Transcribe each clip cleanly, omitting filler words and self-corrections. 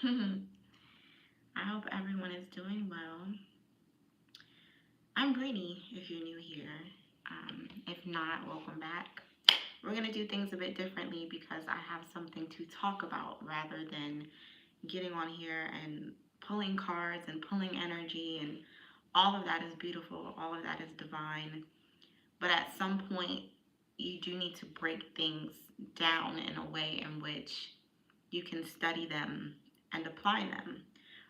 I hope everyone is doing well. I'm Brini, if you're new here. If not, welcome back. We're going to do things a bit differently because I have something to talk about rather than getting on here and pulling cards and pulling energy. And all of that is beautiful, all of that is divine. But at some point, you do need to break things down in a way in which you can study them and apply them.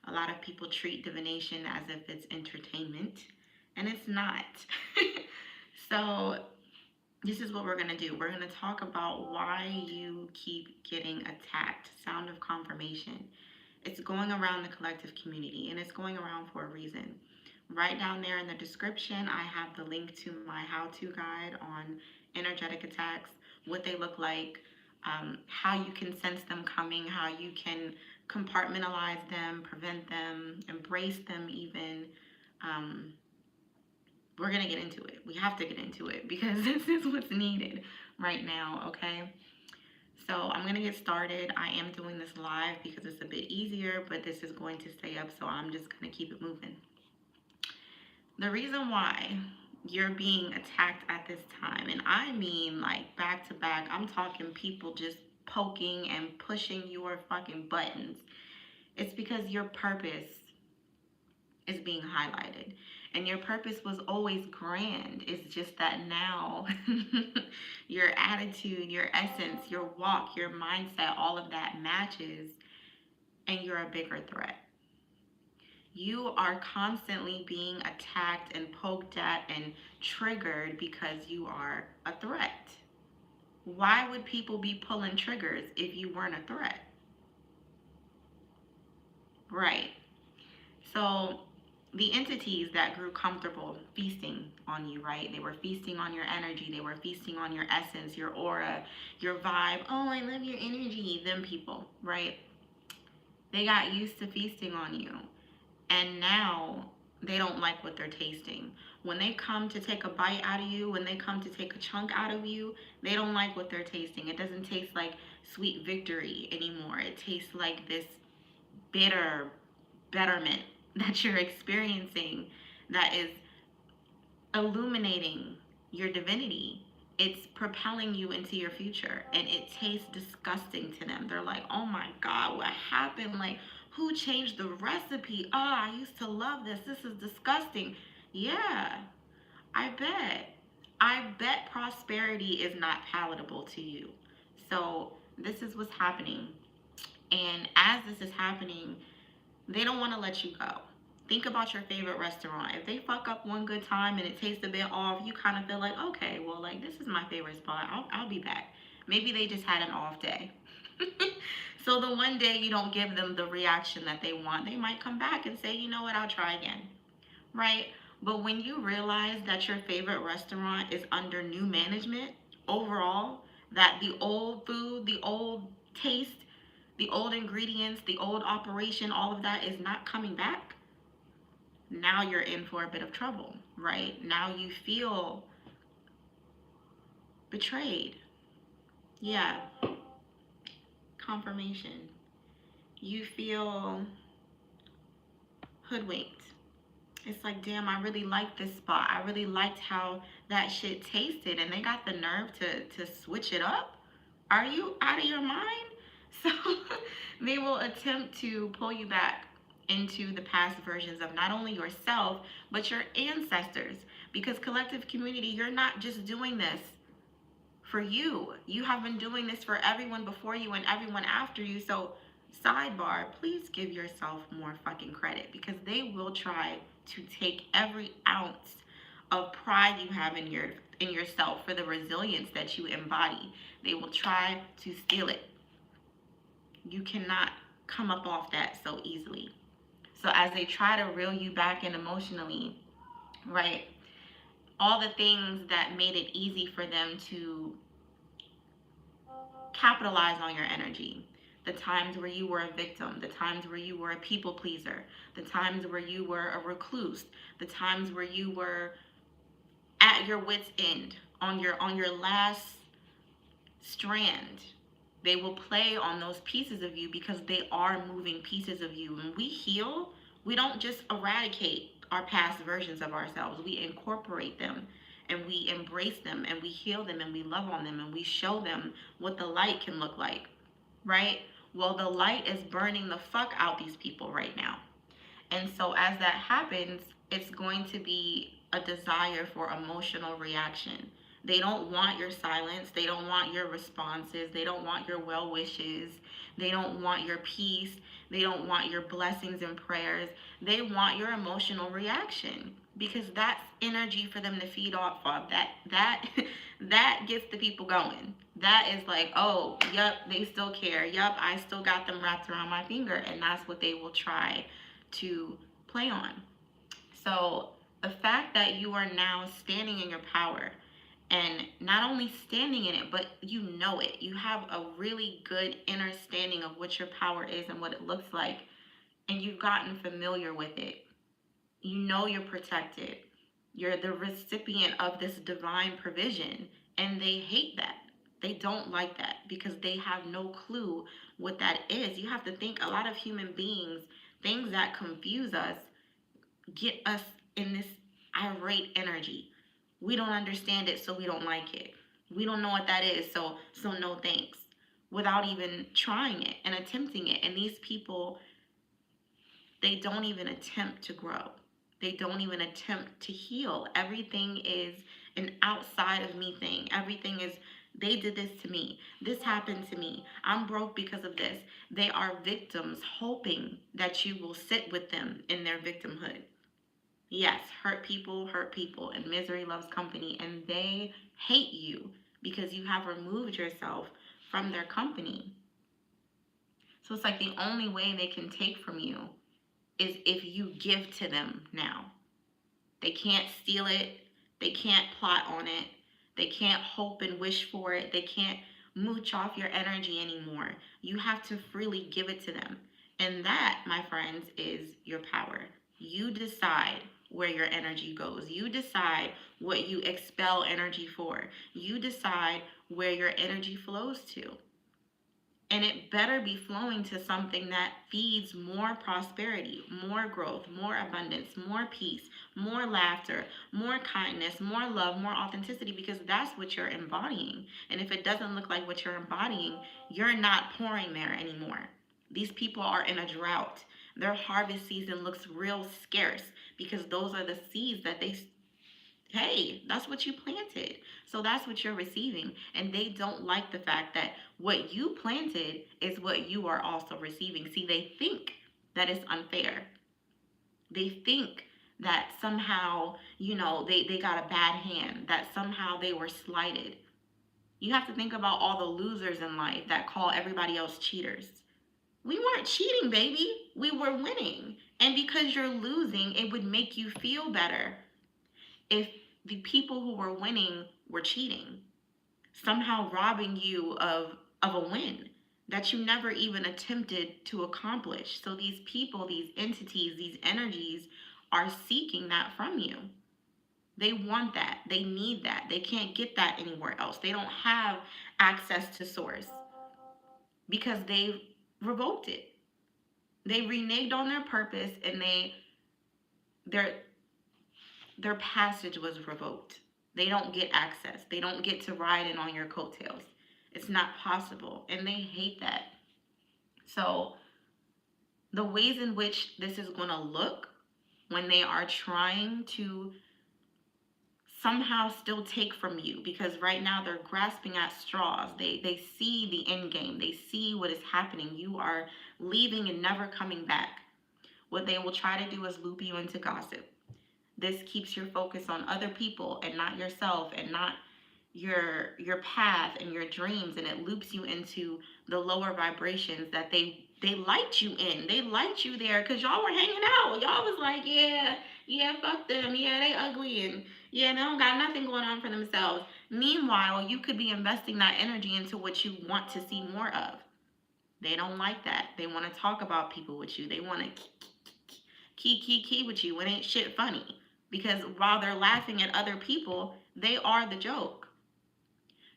A lot of people treat divination as if it's entertainment, and it's not. So, this is what we're going to do. We're going to talk about why you keep getting attacked. Sound of confirmation. It's going around the collective community, and it's going around for a reason. Right down there in the description, I have the link to my how to guide on energetic attacks, what they look like, how you can sense them coming, how you can compartmentalize them, prevent them, embrace them, even. Um, we're going to get into it. We have to get into it because this is what's needed right now, okay? So I'm going to get started. I am doing this live because it's a bit easier, but this is going to stay up, so I'm just going to keep it moving. The reason why you're being attacked at this time, and I mean like back to back, I'm talking people just poking and pushing your fucking buttons, it's because your purpose is being highlighted. And your purpose was always grand. It's just that now your attitude, your essence, your walk, your mindset, all of that matches, and you're a bigger threat. You are constantly being attacked and poked at and triggered because you are a threat. Why would people be pulling triggers if you weren't a threat? Right. So the entities that grew comfortable feasting on you, right? They were feasting on your energy. They were feasting on your essence, your aura, your vibe. Oh, I love your energy. Them people, right? They got used to feasting on you. And now they don't like what they're tasting. When they come to take a bite out of you, when they come to take a chunk out of you, they don't like what they're tasting. It doesn't taste like sweet victory anymore. It tastes like this bitter betterment that you're experiencing that is illuminating your divinity. It's propelling you into your future, and it tastes disgusting to them. They're like, oh my God, what happened? Like, who changed the recipe? Oh, I used to love this. This is disgusting. Yeah, I bet. I bet prosperity is not palatable to you. So, this is what's happening. And as this is happening, they don't want to let you go. Think about your favorite restaurant. If they fuck up one good time and it tastes a bit off, you kind of feel like, okay, well, like this is my favorite spot. I'll be back. Maybe they just had an off day. So the one day you don't give them the reaction that they want, they might come back and say, you know what, I'll try again. Right? But when you realize that your favorite restaurant is under new management overall, that the old food, the old taste, the old ingredients, the old operation, all of that is not coming back, now you're in for a bit of trouble, right? Now you feel betrayed. Yeah, confirmation. You feel hoodwinked. It's like, damn, I really liked this spot. I really liked how that shit tasted, and they got the nerve to switch it up. Are you out of your mind? So they will attempt to pull you back into the past versions of not only yourself, but your ancestors. Because collective community, you're not just doing this for you. You have been doing this for everyone before you and everyone after you. So, sidebar, please give yourself more fucking credit because they will try to take every ounce of pride you have in yourself for the resilience that you embody. They will try to steal it. You cannot come up off that so easily. So as they try to reel you back in emotionally, right? All the things that made it easy for them to capitalize on your energy. The times where you were a victim, the times where you were a people pleaser, the times where you were a recluse, the times where you were at your wits' end, on your last strand, They will play on those pieces of you because they are moving pieces of you. When we heal, we don't just eradicate our past versions of ourselves. We incorporate them and we embrace them and we heal them and we love on them and we show them what the light can look like, right? Well, the light is burning the fuck out these people right now. And so as that happens, it's going to be a desire for emotional reaction. They don't want your silence. They don't want your responses. They don't want your well wishes. They don't want your peace. They don't want your blessings and prayers. They want your emotional reaction because that's energy for them to feed off of. That gets the people going. That is like, oh, yep, they still care. Yep, I still got them wrapped around my finger, and that's what they will try to play on. So the fact that you are now standing in your power, and not only standing in it, but you know it. You have a really good understanding of what your power is and what it looks like, and you've gotten familiar with it. You know you're protected. You're the recipient of this divine provision, and they hate that. They don't like that because they have no clue what that is. You have to think a lot of human beings, things that confuse us, get us in this irate energy. We don't understand it, so we don't like it. We don't know what that is, so no thanks. Without even trying it and attempting it. And these people, they don't even attempt to grow. They don't even attempt to heal. Everything is an outside of me thing. Everything is, they did this to me. This happened to me. I'm broke because of this. They are victims, hoping that you will sit with them in their victimhood. Yes, hurt people, and misery loves company, and they hate you because you have removed yourself from their company. So it's like the only way they can take from you is if you give to them now. They can't steal it. They can't plot on it. They can't hope and wish for it. They can't mooch off your energy anymore. You have to freely give it to them. And that, my friends, is your power. You decide where your energy goes. You decide what you expel energy for. You decide where your energy flows to. And it better be flowing to something that feeds more prosperity, more growth, more abundance, more peace, more laughter, more kindness, more love, more authenticity, because that's what you're embodying. And if it doesn't look like what you're embodying, you're not pouring there anymore. These people are in a drought. Their harvest season looks real scarce because those are the seeds that hey, that's what you planted. So that's what you're receiving. And they don't like the fact that what you planted is what you are also receiving. See, they think that it's unfair. They think that somehow, they got a bad hand, that somehow they were slighted. You have to think about all the losers in life that call everybody else cheaters. We weren't cheating, baby. We were winning. And because you're losing, it would make you feel better if the people who were winning were cheating, somehow robbing you of a win that you never even attempted to accomplish. So these people, these entities, these energies are seeking that from you. They want that. They need that. They can't get that anywhere else. They don't have access to source because they've revoked it. They reneged on their purpose, and their passage was revoked. They don't get access. They don't get to ride in on your coattails. It's not possible, and they hate that. So the ways in which this is going to look when they are trying to somehow still take from you, because right now they're grasping at straws. They see the end game. They see what is happening. You are leaving and never coming back. What they will try to do is loop you into gossip. This keeps your focus on other people and not yourself and not your path and your dreams, and it loops you into the lower vibrations that they liked you in. They liked you there because y'all were hanging out. Y'all was like, yeah, fuck them. Yeah, they ugly, and yeah, they don't got nothing going on for themselves. Meanwhile, you could be investing that energy into what you want to see more of. They don't like that. They want to talk about people with you. They want to key with you. It ain't shit funny. Because while they're laughing at other people, they are the joke.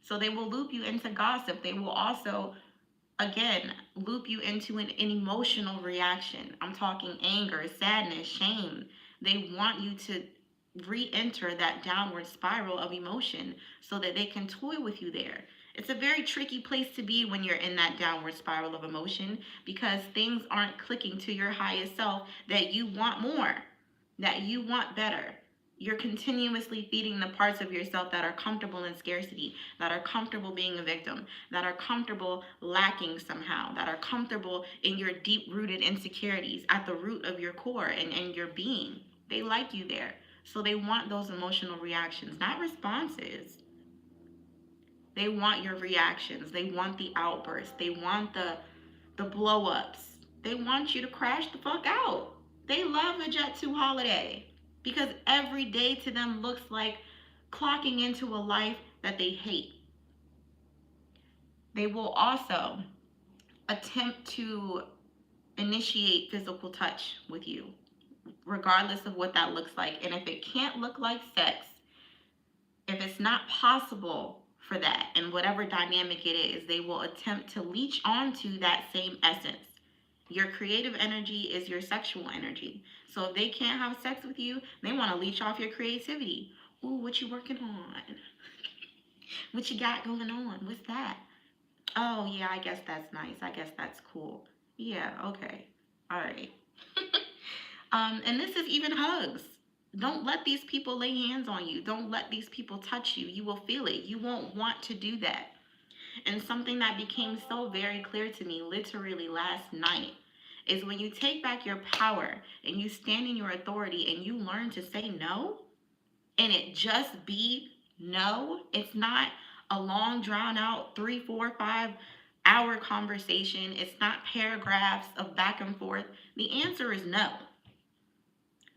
So they will loop you into gossip. They will also again, loop you into an emotional reaction. I'm talking anger, sadness, shame. They want you to re-enter that downward spiral of emotion so that they can toy with you there. It's a very tricky place to be when you're in that downward spiral of emotion because things aren't clicking to your highest self, that you want more, that you want better. You're continuously feeding the parts of yourself that are comfortable in scarcity, that are comfortable being a victim, that are comfortable lacking somehow, that are comfortable in your deep rooted insecurities at the root of your core and your being. They like you there. So they want those emotional reactions, not responses. They want your reactions. They want the outbursts. They want the blow ups. They want you to crash the fuck out. They love a Jet 2 holiday because every day to them looks like clocking into a life that they hate. They will also attempt to initiate physical touch with you, regardless of what that looks like. And if it can't look like sex, if it's not possible for that, in whatever dynamic it is, they will attempt to leech onto that same essence. Your creative energy is your sexual energy. So if they can't have sex with you, they want to leech off your creativity. Ooh, what you working on? What you got going on? What's that? Oh, yeah, I guess that's nice. I guess that's cool. Yeah, okay. All right. And this is even hugs. Don't let these people lay hands on you. Don't let these people touch you. You will feel it. You won't want to do that. And something that became so very clear to me literally last night is when you take back your power and you stand in your authority and you learn to say no, and it just be no. It's not a long, drawn out 3, 4, 5 hour conversation. It's not paragraphs of back and forth. The answer is no.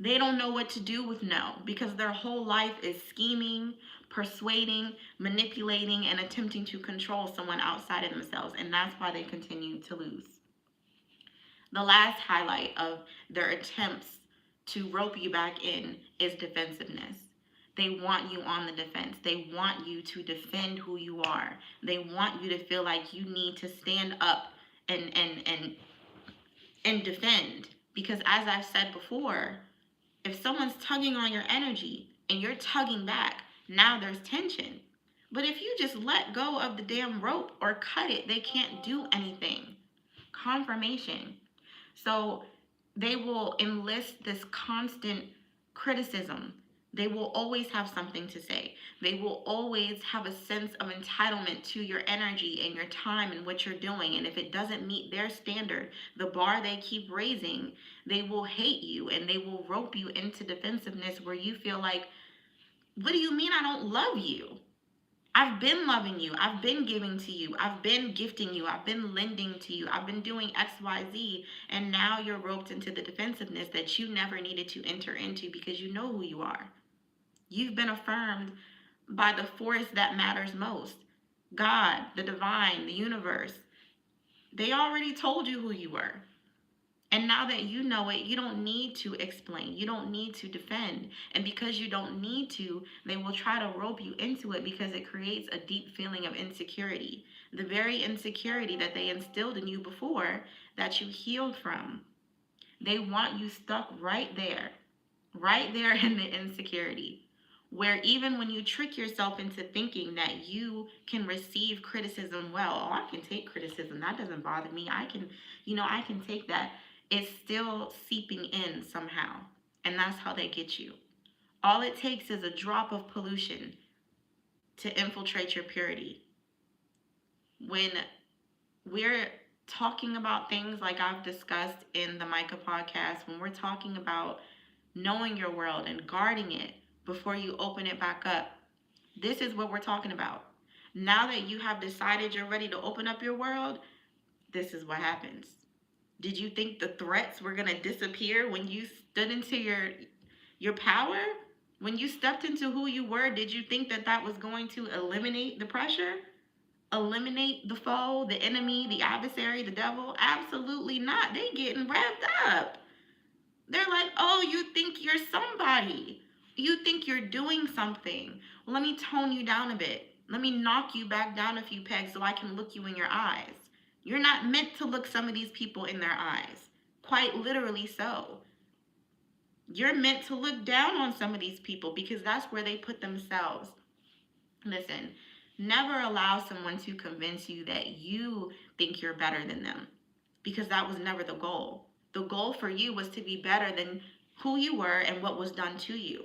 They don't know what to do with no because their whole life is scheming, persuading, manipulating, and attempting to control someone outside of themselves. And that's why they continue to lose. The last highlight of their attempts to rope you back in is defensiveness. They want you on the defense. They want you to defend who you are. They want you to feel like you need to stand up and defend. Because as I've said before, if someone's tugging on your energy and you're tugging back, now there's tension. But if you just let go of the damn rope or cut it, they can't do anything. Confirmation. So they will enlist this constant criticism. They will always have something to say. They will always have a sense of entitlement to your energy and your time and what you're doing. And if it doesn't meet their standard, the bar they keep raising, they will hate you and they will rope you into defensiveness where you feel like, what do you mean I don't love you? I've been loving you. I've been giving to you. I've been gifting you. I've been lending to you. I've been doing X, Y, Z. And now you're roped into the defensiveness that you never needed to enter into because you know who you are. You've been affirmed by the force that matters most. God, the divine, the universe. They already told you who you were. And now that you know it, you don't need to explain. You don't need to defend. And because you don't need to, they will try to rope you into it because it creates a deep feeling of insecurity. The very insecurity that they instilled in you before that you healed from. They want you stuck right there in the insecurity. Where even when you trick yourself into thinking that you can receive criticism well, oh, I can take criticism, that doesn't bother me. I can take that. It's still seeping in somehow. And that's how they get you. All it takes is a drop of pollution to infiltrate your purity. When we're talking about things like I've discussed in the Micah podcast, when we're talking about knowing your world and guarding it before you open it back up, this is what we're talking about. Now that you have decided you're ready to open up your world, this is what happens. Did you think the threats were going to disappear when you stood into your power? When you stepped into who you were, did you think that that was going to eliminate the pressure? Eliminate the foe, the enemy, the adversary, the devil? Absolutely not. They getting revved up. They're like, oh, you think you're somebody. You think you're doing something. Well, let me tone you down a bit. Let me knock you back down a few pegs so I can look you in your eyes. You're not meant to look some of these people in their eyes. Quite literally so. You're meant to look down on some of these people because that's where they put themselves. Listen, never allow someone to convince you that you think you're better than them because that was never the goal. The goal for you was to be better than who you were and what was done to you.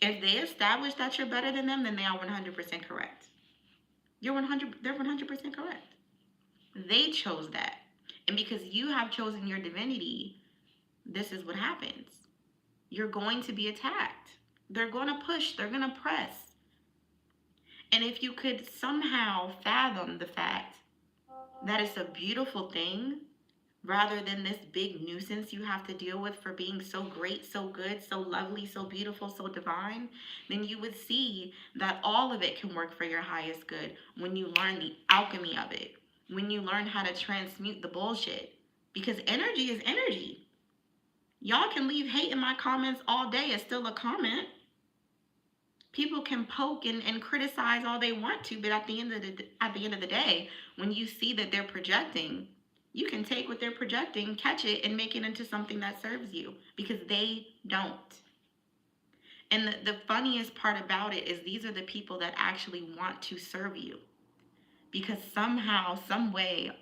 If they establish that you're better than them, then they are 100% correct. They're 100% correct. They chose that. And because you have chosen your divinity, this is what happens. You're going to be attacked. They're going to push, they're going to press. And if you could somehow fathom the fact that it's a beautiful thing rather than this big nuisance you have to deal with for being so great, so good, so lovely, so beautiful, so divine, then you would see that all of it can work for your highest good when you learn the alchemy of it, when you learn how to transmute the bullshit. Because energy is energy. Y'all can leave hate in my comments all day. It's still a comment. People can poke and criticize all they want to, but at the end of the day, when you see that they're projecting, you can take what they're projecting, catch it, and make it into something that serves you because they don't. And the funniest part about it is these are the people that actually want to serve you because somehow, some way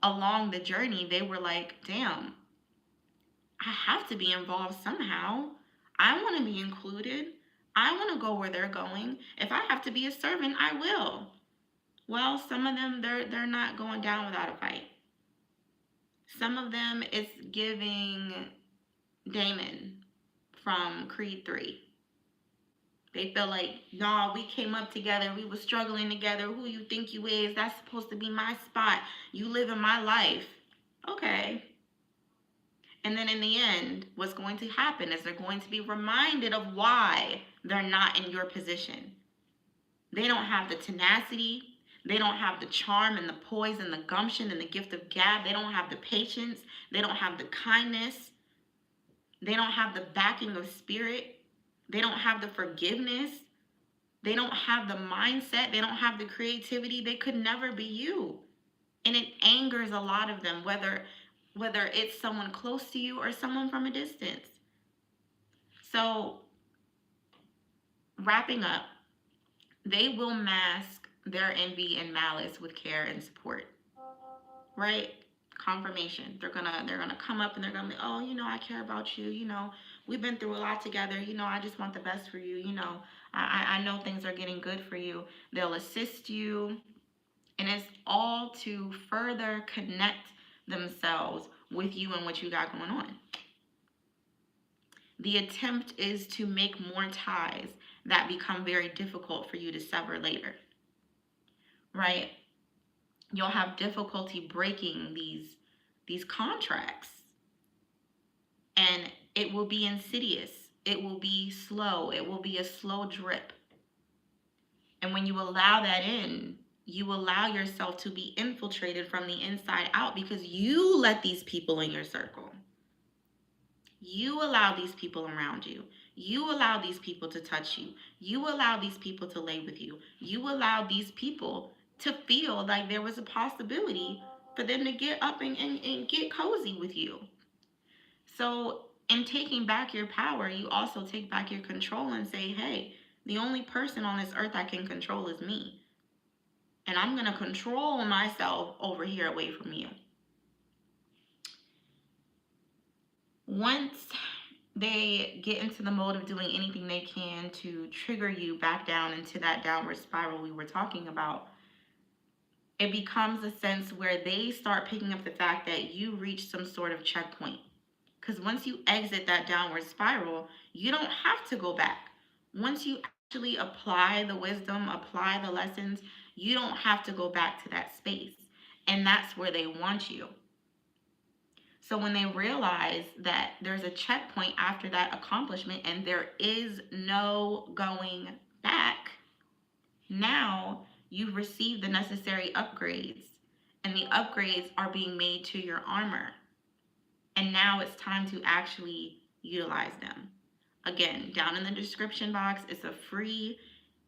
along the journey, they were like, damn, I have to be involved somehow. I want to be included. I want to go where they're going. If I have to be a servant, I will. Well, some of them, they're not going down without a fight. Some of them, it's giving Damon from Creed 3. They feel like, nah, we came up together. We were struggling together. Who you think you is? That's supposed to be my spot. You live in my life. Okay. And then in the end, what's going to happen is they're going to be reminded of why they're not in your position. They don't have the tenacity. They don't have the charm and the poise and the gumption and the gift of gab. They don't have the patience. They don't have the kindness. They don't have the backing of spirit. They don't have the forgiveness. They don't have the mindset. They don't have the creativity. They could never be you. And it angers a lot of them, whether it's someone close to you or someone from a distance. So, wrapping up, they will mask their envy and malice with care and support. Right? Confirmation. They're gonna come up and they're gonna be, oh, I care about you. We've been through a lot together. I just want the best for you. I know things are getting good for you. They'll assist you, and it's all to further connect themselves with you and what you got going on. The attempt is to make more ties that become very difficult for you to sever later. Right? You'll have difficulty breaking these contracts. And it will be insidious. It will be slow. It will be a slow drip. And when you allow that in, you allow yourself to be infiltrated from the inside out because you let these people in your circle. You allow these people around you. You allow these people to touch you. You allow these people to lay with you. You allow these people to feel like there was a possibility for them to get up and get cozy with you. So in taking back your power, you also take back your control and say, hey, the only person on this earth I can control is me. And I'm going to control myself over here away from you. Once they get into the mode of doing anything they can to trigger you back down into that downward spiral we were talking about, it becomes a sense where they start picking up the fact that you reach some sort of checkpoint. Because once you exit that downward spiral, you don't have to go back. Once you actually apply the wisdom, apply the lessons, you don't have to go back to that space. And that's where they want you. So when they realize that there's a checkpoint after that accomplishment and there is no going back, now you've received the necessary upgrades, and the upgrades are being made to your armor. And now it's time to actually utilize them. Again, down in the description box, it's a free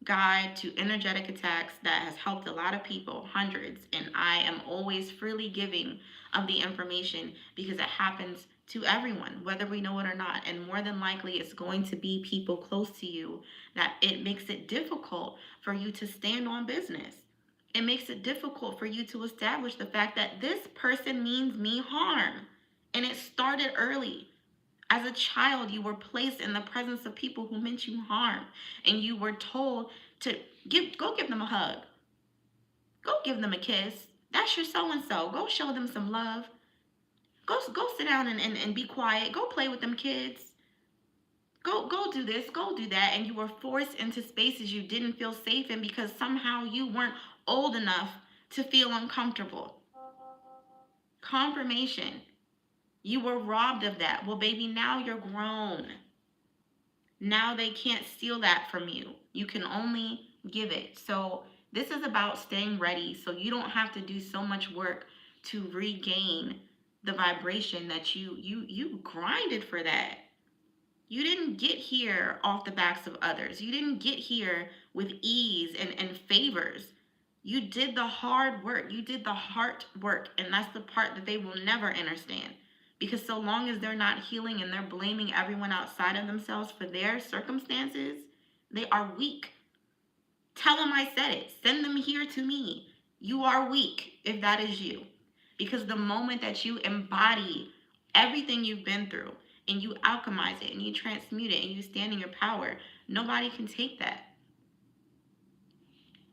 guide to energetic attacks that has helped a lot of people, hundreds, and I am always freely giving of the information because it happens to everyone, whether we know it or not. And more than likely, it's going to be people close to you that it makes it difficult for you to stand on business. It makes it difficult for you to establish the fact that this person means me harm. And it started early. As a child, you were placed in the presence of people who meant you harm, and you were told to go give them a hug, go give them a kiss. That's your so and so. Go show them some love. Go sit down and be quiet. Go play with them kids. Go do this. Go do that. And you were forced into spaces you didn't feel safe in because somehow you weren't old enough to feel uncomfortable. Confirmation. You were robbed of that. Well, baby, now you're grown. Now they can't steal that from you. You can only give it. So this is about staying ready so you don't have to do so much work to regain the vibration that you grinded for that. You didn't get here off the backs of others. You didn't get here with ease and favors. You did the hard work. You did the heart work. And that's the part that they will never understand. Because so long as they're not healing and they're blaming everyone outside of themselves for their circumstances, they are weak. Tell them I said it. Send them here to me. You are weak if that is you. Because the moment that you embody everything you've been through and you alchemize it and you transmute it and you stand in your power, nobody can take that.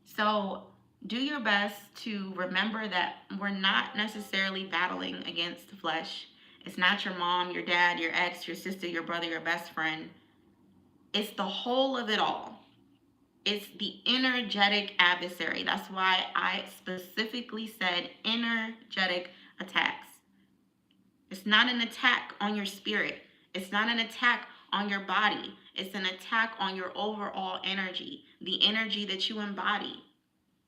So do your best to remember that we're not necessarily battling against the flesh. It's not your mom, your dad, your ex, your sister, your brother, your best friend. It's the whole of it all. It's the energetic adversary. That's why I specifically said energetic attacks. It's not an attack on your spirit. It's not an attack on your body. It's an attack on your overall energy, the energy that you embody,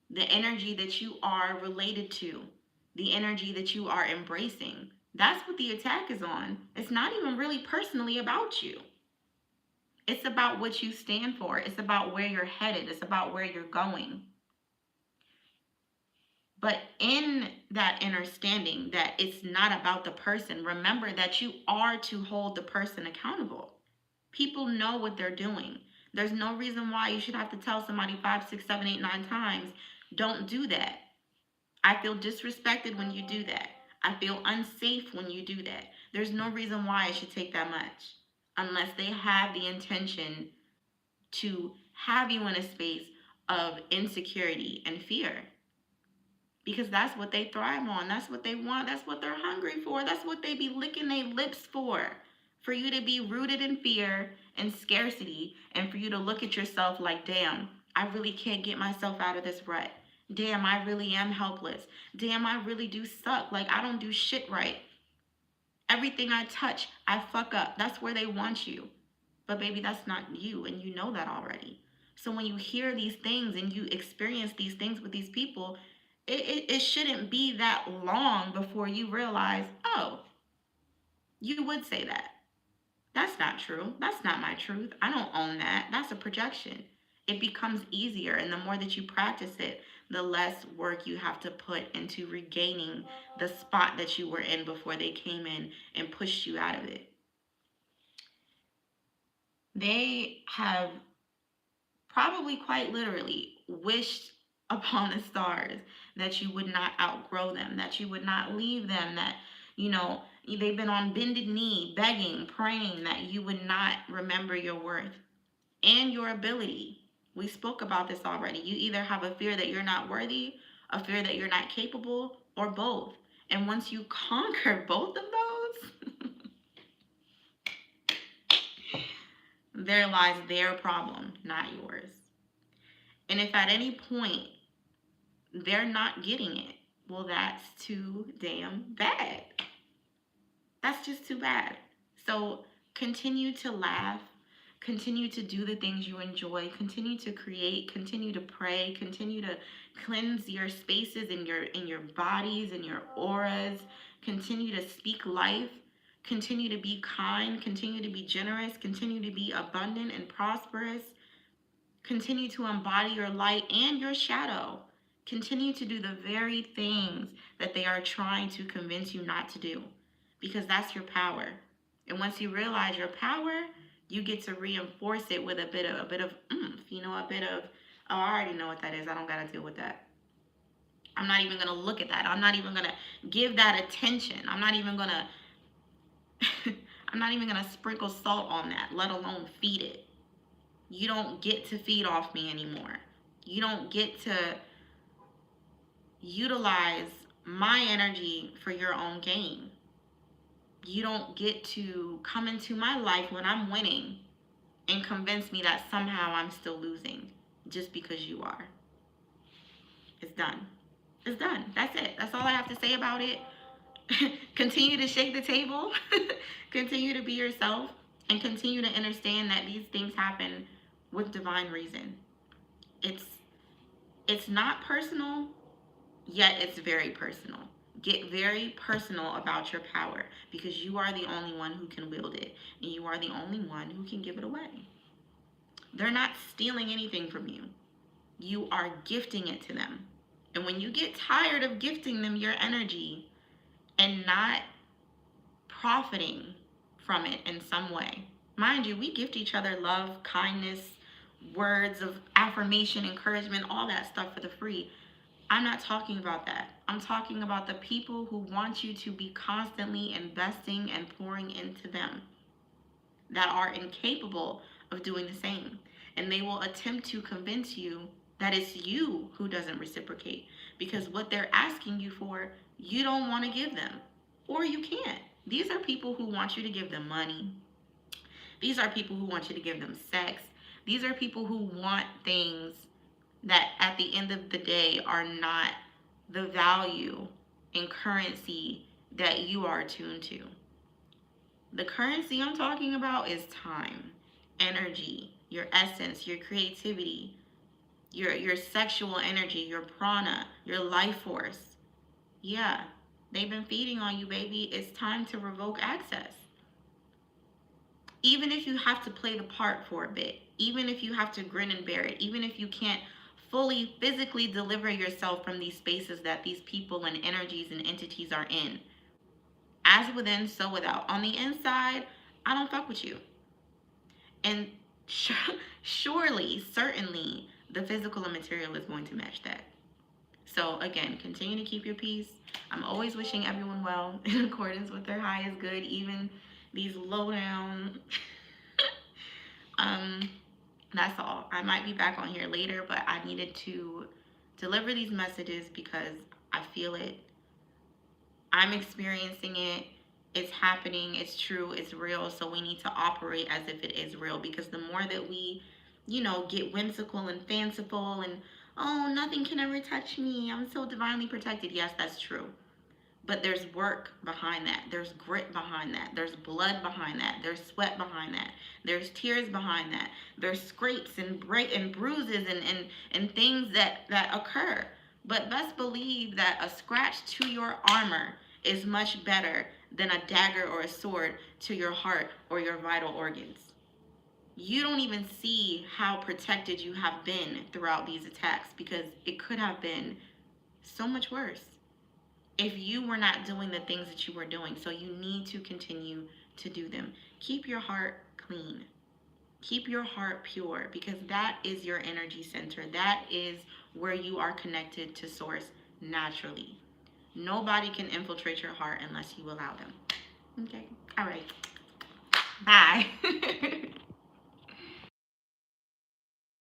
the energy that you are related to, the energy that you are embracing. That's what the attack is on. It's not even really personally about you. It's about what you stand for. It's about where you're headed. It's about where you're going. But in that understanding that it's not about the person, remember that you are to hold the person accountable. People know what they're doing. There's no reason why you should have to tell somebody 5, 6, 7, 8, 9 times, don't do that. I feel disrespected when you do that. I feel unsafe when you do that. There's no reason why it should take that much unless they have the intention to have you in a space of insecurity and fear. Because that's what they thrive on. That's what they want. That's what they're hungry for. That's what they be licking their lips for. For you to be rooted in fear and scarcity, and for you to look at yourself like, damn, I really can't get myself out of this rut. Damn, I really am helpless. Damn, I really do suck. Like, I don't do shit right. Everything I touch, I fuck up. That's where they want you. But baby, that's not you, and you know that already. So when you hear these things and you experience these things with these people, it shouldn't be that long before you realize, oh, you would say that. That's not true. That's not my truth. I don't own that. That's a projection. It becomes easier, and the more that you practice it, the less work you have to put into regaining the spot that you were in before they came in and pushed you out of it. They have probably quite literally wished upon the stars that you would not outgrow them, that you would not leave them, that, they've been on bended knee, begging, praying that you would not remember your worth and your ability. We spoke about this already. You either have a fear that you're not worthy, a fear that you're not capable, or both. And once you conquer both of those, there lies their problem, not yours. And if at any point they're not getting it, well, that's too damn bad. That's just too bad. So continue to laugh, continue to do the things you enjoy, continue to create, continue to pray, continue to cleanse your spaces in your bodies and your auras, continue to speak life, continue to be kind, continue to be generous, continue to be abundant and prosperous. Continue to embody your light and your shadow. Continue to do the very things that they are trying to convince you not to do, because that's your power. And once you realize your power, you get to reinforce it with a bit of oomph, a bit of, oh, I already know what that is. I don't got to deal with that. I'm not even going to look at that. I'm not even going to give that attention. I'm not even going to I'm not even going to sprinkle salt on that, let alone feed it. You don't get to feed off me anymore. You don't get to utilize my energy for your own gain. You don't get to come into my life when I'm winning and convince me that somehow I'm still losing just because you are. It's done. It's done. That's it. That's all I have to say about it. Continue to shake the table. Continue to be yourself. And continue to understand that these things happen with divine reason. It's not personal, yet it's very personal. Get very personal about your power, because you are the only one who can wield it, and you are the only one who can give it away. They're not stealing anything from you. You are gifting it to them. And when you get tired of gifting them your energy and not profiting from it in some way, mind you, we gift each other love, kindness, words of affirmation, encouragement, all that stuff for the free. I'm not talking about that. I'm talking about the people who want you to be constantly investing and pouring into them, that are incapable of doing the same. And they will attempt to convince you that it's you who doesn't reciprocate, because what they're asking you for, you don't want to give them, or you can't. These are people who want you to give them money. These are people who want you to give them sex. These are people who want things that at the end of the day are not the value and currency that you are attuned to. The currency I'm talking about is time, energy, your essence, your creativity, your sexual energy, your prana, your life force. Yeah, they've been feeding on you, baby. It's time to revoke access. Even if you have to play the part for a bit, even if you have to grin and bear it, even if you can't fully physically deliver yourself from these spaces that these people and energies and entities are in. As within, so without. On the inside, I don't fuck with you. And surely, certainly, the physical and material is going to match that. So again, continue to keep your peace. I'm always wishing everyone well in accordance with their highest good, even these low down. That's all. I might be back on here later, but I needed to deliver these messages because I feel it. I'm experiencing it. It's happening. It's true. It's real. So we need to operate as if it is real, because the more that we, get whimsical and fanciful and, oh, nothing can ever touch me, I'm so divinely protected. Yes, that's true. But there's work behind that. There's grit behind that. There's blood behind that. There's sweat behind that. There's tears behind that. There's scrapes and bruises and things that occur. But best believe that a scratch to your armor is much better than a dagger or a sword to your heart or your vital organs. You don't even see how protected you have been throughout these attacks, because it could have been so much worse if you were not doing the things that you were doing. So you need to continue to do them. Keep your heart clean. Keep your heart pure, because that is your energy center. That is where you are connected to source naturally. Nobody can infiltrate your heart unless you allow them. Okay. All right. Bye.